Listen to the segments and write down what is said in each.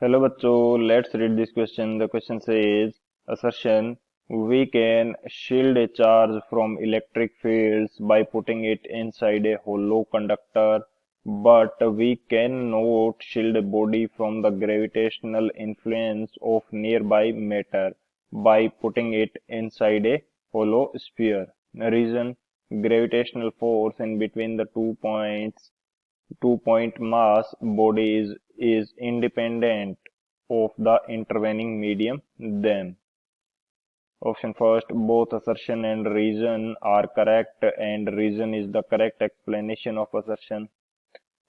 Hello बच्चों, let's read this question. The question says, assertion, we can shield a charge from electric fields by putting it inside a hollow conductor, but we cannot shield a body from the gravitational influence of nearby matter by putting it inside a hollow sphere. Reason, gravitational force in between the 2 point mass bodies is independent of the intervening medium. Then option first, both assertion and reason are correct and reason is the correct explanation of assertion.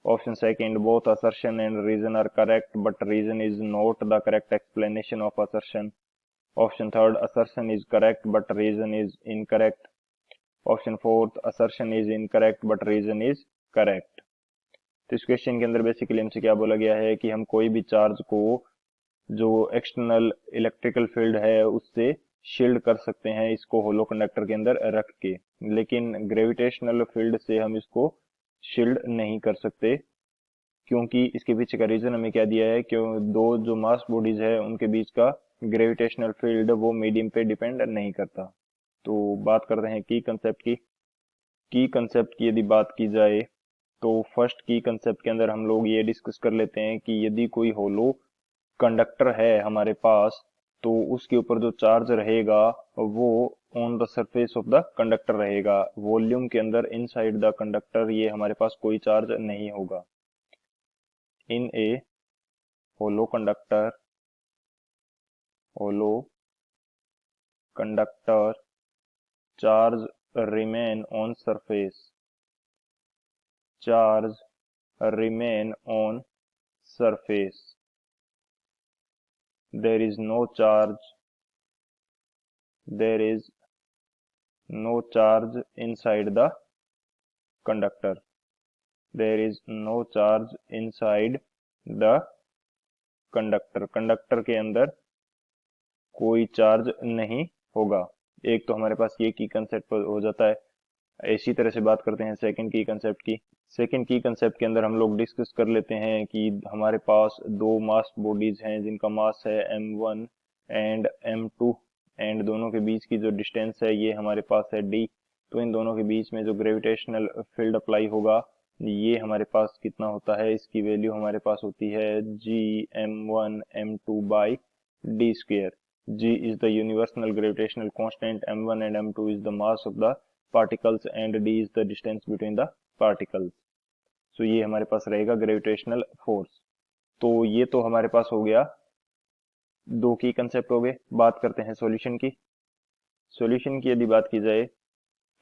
Option second, both assertion and reason are correct but reason is not the correct explanation of assertion. Option third, assertion is correct but reason is incorrect. Option fourth, assertion is incorrect but reason is correct. तो इस question के अंदर basically हमसे क्या बोला गया है कि हम कोई भी चार्ज को जो एक्सटर्नल इलेक्ट्रिकल फील्ड है उससे शील्ड कर सकते हैं इसको होलो कंडक्टर के अंदर रख के, लेकिन ग्रेविटेशनल फील्ड से हम इसको शील्ड नहीं कर सकते, क्योंकि इसके पीछे का रीजन हमें क्या दिया है कि दो जो मास बॉडीज है उनके बीच का ग्रेविटेशनल फील्ड वो मीडियम पे डिपेंड नहीं करता। तो बात करते हैं की कंसेप्ट की यदि बात की जाए तो फर्स्ट की कंसेप्ट के अंदर हम लोग ये डिस्कस कर लेते हैं कि यदि कोई होलो कंडक्टर है हमारे पास तो उसके ऊपर जो चार्ज रहेगा वो on the surface of the conductor रहेगा, वॉल्यूम के अंदर इनसाइड द कंडक्टर ये हमारे पास कोई चार्ज नहीं होगा। In a hollow conductor charge remain on surface there is no charge inside the conductor. Conductor के अंदर कोई चार्ज नहीं होगा। एक तो हमारे पास ये की कंसेप्ट हो जाता है। इसी तरह से बात करते हैं सेकंड की कंसेप्ट के अंदर हम लोग डिस्कस कर लेते हैं कि हमारे पास दो मास बॉडीज हैं जिनका मास है m1 एंड m2 एंड दोनों के बीच की जो डिस्टेंस है ये हमारे पास है d। तो इन दोनों के बीच में जो ग्रेविटेशनल फील्ड अप्लाई होगा ये हमारे पास कितना होता है, इसकी वैल्यू हमारे पास होती है g m1 m2 by d square. g is the universal gravitational constant, m1 and m2 is the mass of the particles and d is the distance between the particles। तो ये हमारे पास रहेगा ग्रेविटेशनल फोर्स। तो ये तो हमारे पास हो गया, दो की कंसेप्ट हो गए। बात करते हैं सॉल्यूशन की यदि बात की जाए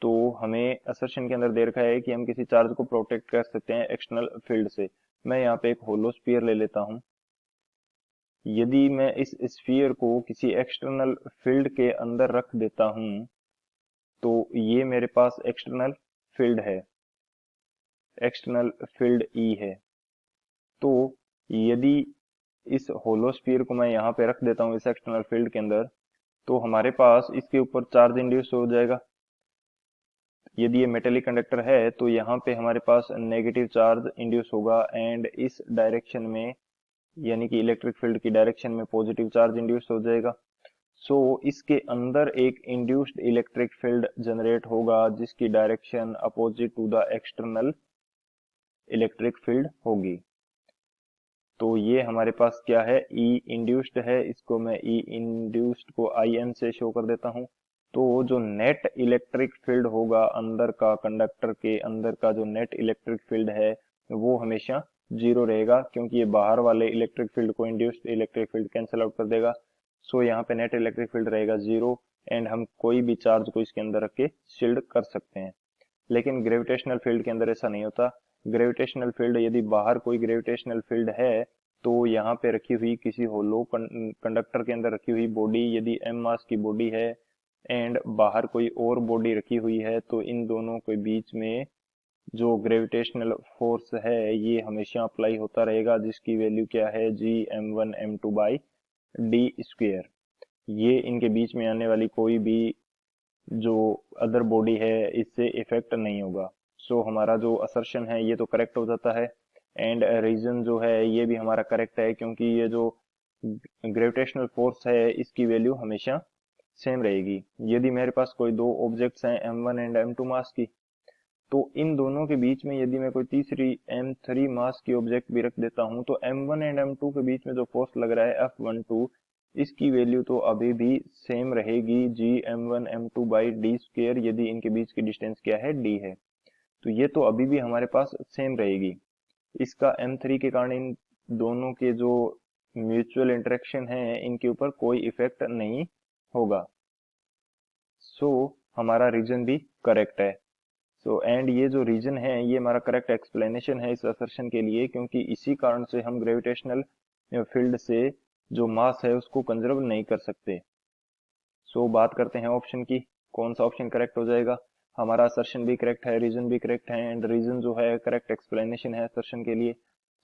तो हमें असर्शन के अंदर दे रखा है कि हम किसी चार्ज को प्रोटेक्ट कर सकते हैं एक्सटर्नल फील्ड से। मैं यहाँ पे एक होलो स्फीयर ले लेता हूँ। यदि मैं इस स्फीयर को किसी एक्सटर्नल फील्ड के अंदर रख देता हूं तो ये मेरे पास एक्सटर्नल फील्ड ई है। तो यदि इस होलो स्फीयर को मैं यहाँ पे रख देता हूँ इस एक्सटर्नल फील्ड के अंदर तो हमारे पास इसके ऊपर चार्ज इंड्यूस हो जाएगा। यदि ये मेटेलिक कंडक्टर है तो यहाँ पे हमारे पास नेगेटिव चार्ज इंड्यूस होगा एंड इस डायरेक्शन में यानी कि इलेक्ट्रिक फील्ड की डायरेक्शन में पॉजिटिव चार्ज इंड्यूस हो जाएगा। सो इसके अंदर एक इंड्यूस्ड इलेक्ट्रिक फील्ड जनरेट होगा जिसकी direction opposite to the external electric field होगी। तो ये हमारे पास क्या है, ई इंड्यूस्ड है, इसको मैं ई इंड्यूस्ड को आई एन से शो कर देता हूं। तो जो नेट इलेक्ट्रिक फील्ड होगा अंदर का, कंडक्टर के अंदर का जो नेट इलेक्ट्रिक फील्ड है वो हमेशा जीरो रहेगा, क्योंकि ये बाहर वाले इलेक्ट्रिक फील्ड को induced electric field cancel out कर देगा। सो यहाँ पे नेट इलेक्ट्रिक फील्ड रहेगा जीरो एंड हम कोई भी चार्ज को इसके अंदर रख के शील्ड कर सकते हैं। लेकिन ग्रेविटेशनल फील्ड के अंदर ऐसा नहीं होता। ग्रेविटेशनल फील्ड यदि बाहर कोई ग्रेविटेशनल फील्ड है तो यहाँ पे रखी हुई किसी होलो कंडक्टर के अंदर रखी हुई बॉडी यदि m मास की बॉडी है एंड बाहर कोई और बॉडी रखी हुई है तो इन दोनों के बीच में जो ग्रेविटेशनल फोर्स है ये हमेशा अप्लाई होता रहेगा, जिसकी वैल्यू क्या है g m1 m2 by D square. ये इनके बीच में आने वाली कोई भी जो अदर बॉडी है इससे इफेक्ट नहीं होगा। सो हमारा जो असर्शन है ये तो करेक्ट हो जाता है। एंड रीजन जो है ये भी हमारा करेक्ट है, क्योंकि ये जो ग्रेविटेशनल फोर्स है इसकी वैल्यू हमेशा सेम रहेगी। यदि मेरे पास कोई दो ऑब्जेक्ट्स हैं m1 एंड m2 मास की, तो इन दोनों के बीच में यदि मैं कोई तीसरी m3 मास की ऑब्जेक्ट भी रख देता हूं, तो m1 एंड m2 के बीच में जो फोर्स लग रहा है F12, इसकी वैल्यू तो अभी भी सेम रहेगी g m1 m2 by D square, यदि इनके बीच की डिस्टेंस क्या है, d है। तो ये तो अभी भी हमारे पास सेम रहेगी। इसका m3 के कारण इन दोनों के जो म्यूचुअल इंटरेक्शन है इनके ऊपर कोई इफेक्ट नहीं होगा। सो हमारा रीजन भी करेक्ट है। सो एंड ये जो रीजन है ये हमारा करेक्ट एक्सप्लेनेशन है इस असर्शन के लिए, क्योंकि इसी कारण से हम ग्रेविटेशनल फील्ड से जो मास है उसको कंजर्व नहीं कर सकते। सो बात करते हैं ऑप्शन की, कौन सा ऑप्शन करेक्ट हो जाएगा। हमारा असर्शन भी करेक्ट है, रीजन भी करेक्ट है, एंड रीजन जो है करेक्ट एक्सप्लेनेशन है असर्शन के लिए।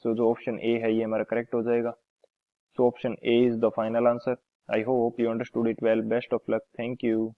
सो जो ऑप्शन ए है ये हमारा करेक्ट हो जाएगा। So option A is the final answer. I hope you understood it well. Best of luck. Thank you.